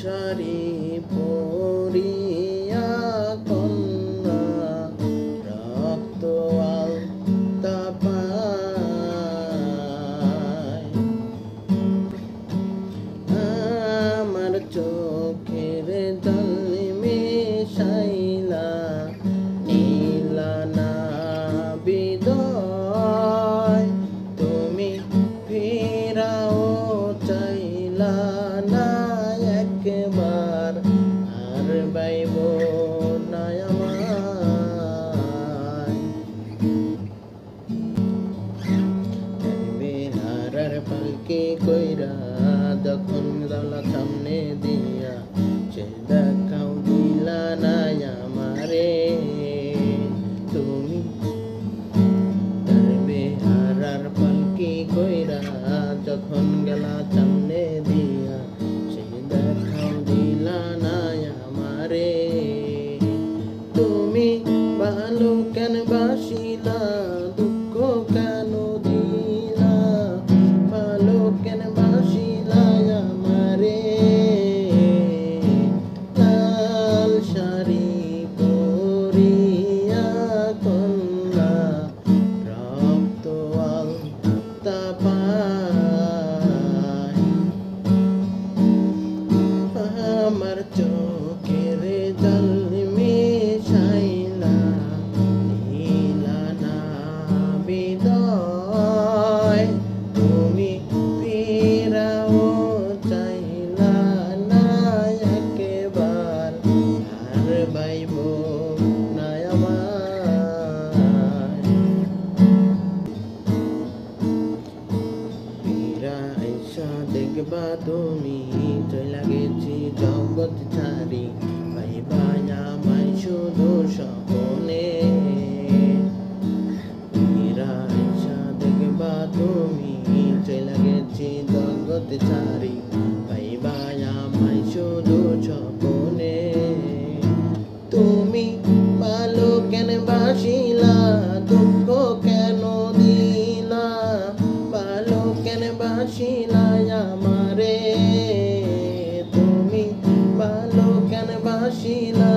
শাড়ি পরিয়া কন্যা রক্ত আলতা পায় আমার চোখের জল মেশাইলা নীলা না বিদয় তুমি ফিরাও চাইলা না একবার আর বাইব না আমায় বেহারার পালকি কইরা যখন দলা সামনে দিয়া সে দেখাও দিলা না আমারে তুমি বেহারার পালকি কইরা যখন গেলা সামনে দিয়া সে দেখাও দিলা না আমারে তুমি ভালো কেন বাসিলা দুঃখ কেন দিলা ভালো কেন বাসিলা আমারে লাল শাড়ি পরিয়া কন্যা রক্ত আলতা পায় আমার চোখের জল মেশাইলা নীলা না বিদয় তুমি ফিরাও চাইলা না একবার আর বাইব না আমায় ফিরা আইসা দেখবা তুমি চইলা গেছি জগৎ ছাড়ি পাইবা আমায় শুধু স্বপ্নে ফিরা আইসা দেখবা তুমি চইলা গেছি জগৎ ছাড়ি পাইবা আমায় শুধু স্বপ্নে তুমি ভালো কেন বাসিলা দুঃখ কেন দিলা ভালো কেন বাসিলা আমারে তুমি ভালো কেন বাসিলা